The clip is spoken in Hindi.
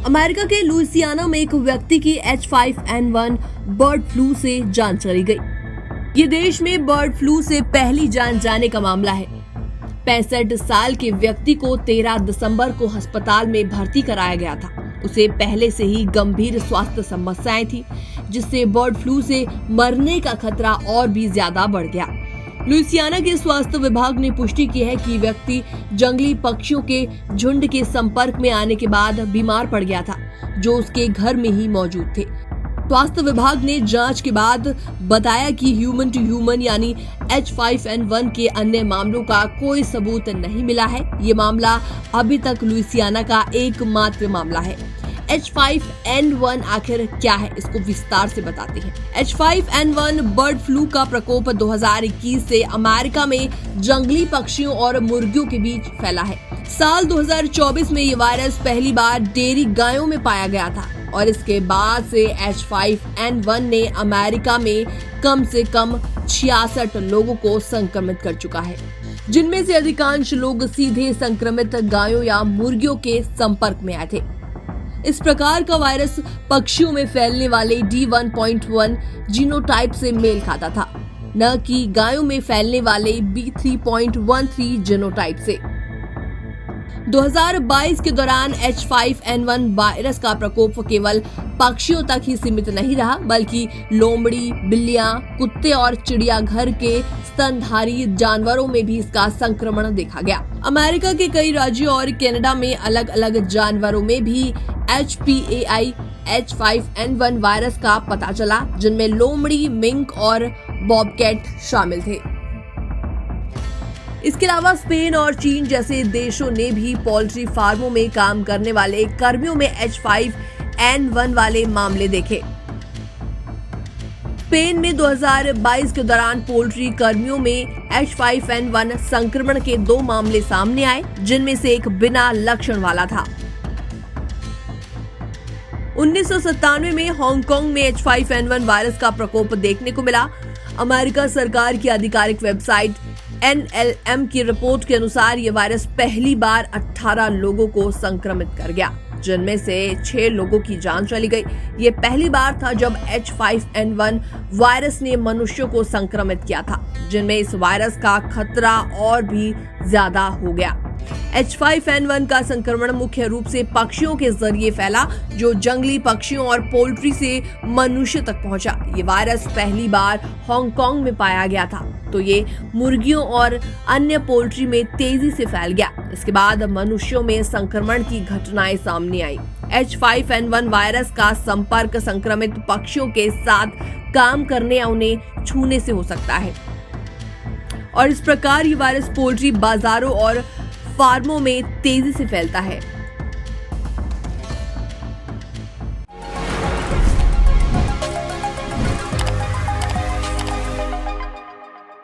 अमेरिका के लुइसियाना में एक व्यक्ति की H5N1 बर्ड फ्लू से जान चली गई। ये देश में बर्ड फ्लू से पहली जान जाने का मामला है। 65 साल के व्यक्ति को 13 दिसंबर को अस्पताल में भर्ती कराया गया था। उसे पहले से ही गंभीर स्वास्थ्य समस्याएं थी, जिससे बर्ड फ्लू से मरने का खतरा और भी ज्यादा बढ़ गया। लुइसियाना के स्वास्थ्य विभाग ने पुष्टि की है कि व्यक्ति जंगली पक्षियों के झुंड के संपर्क में आने के बाद बीमार पड़ गया था, जो उसके घर में ही मौजूद थे। स्वास्थ्य विभाग ने जांच के बाद बताया कि ह्यूमन टू ह्यूमन यानी H5N1 के अन्य मामलों का कोई सबूत नहीं मिला है। ये मामला अभी तक लुइसियाना का एकमात्र मामला है। H5N1 आखिर क्या है, इसको विस्तार से बताते हैं। H5N1 बर्ड फ्लू का प्रकोप 2021 से अमेरिका में जंगली पक्षियों और मुर्गियों के बीच फैला है। साल 2024 में ये वायरस पहली बार डेयरी गायों में पाया गया था और इसके बाद से H5N1 ने अमेरिका में कम से कम 66 लोगों को संक्रमित कर चुका है, जिनमें से अधिकांश लोग सीधे संक्रमित गायों या मुर्गियों के संपर्क में आए थे। इस प्रकार का वायरस पक्षियों में फैलने वाले D1.1 जीनोटाइप से मेल खाता था, न कि गायों में फैलने वाले B3.13 जीनोटाइप से। 2022 के दौरान H5N1 वायरस का प्रकोप केवल पक्षियों तक ही सीमित नहीं रहा, बल्कि लोमड़ी, बिल्लियां, कुत्ते और चिड़ियाघर के स्तनधारी जानवरों में भी इसका संक्रमण देखा गया। अमेरिका के कई राज्यों और कनाडा में अलग अलग जानवरों में भी HPAI H5N1 वायरस का पता चला, जिनमें लोमड़ी, मिंक और बॉबकैट शामिल थे। इसके अलावा स्पेन और चीन जैसे देशों ने भी पोल्ट्री फार्मों में काम करने वाले कर्मियों में H5N1 वाले मामले देखे। स्पेन में 2022 के दौरान पोल्ट्री कर्मियों में H5N1 संक्रमण के 2 मामले सामने आए, जिनमें से एक बिना लक्षण वाला था। 1997 में हांगकांग में H5N1 वायरस का प्रकोप देखने को मिला। अमेरिका सरकार की आधिकारिक वेबसाइट NLM की रिपोर्ट के अनुसार ये वायरस पहली बार 18 लोगों को संक्रमित कर गया, जिनमें से 6 लोगों की जान चली गई। ये पहली बार था जब H5N1 वायरस ने मनुष्यों को संक्रमित किया था, जिनमें इस वायरस का खतरा और भी ज्यादा हो गया। H5N1 का संक्रमण मुख्य रूप से पक्षियों के जरिए फैला, जो जंगली पक्षियों और पोल्ट्री से मनुष्य तक पहुंचा। ये वायरस पहली बार हांगकांग में पाया गया था, तो ये मुर्गियों और अन्य पोल्ट्री में तेजी से फैल गया। इसके बाद मनुष्यों में संक्रमण की घटनाएं सामने आई। H5N1 वायरस का संपर्क संक्रमित पक्षियों के साथ काम करने या उन्हें छूने से हो सकता है, और इस प्रकार ये वायरस पोल्ट्री बाजारों और फार्मों में तेजी से फैलता है।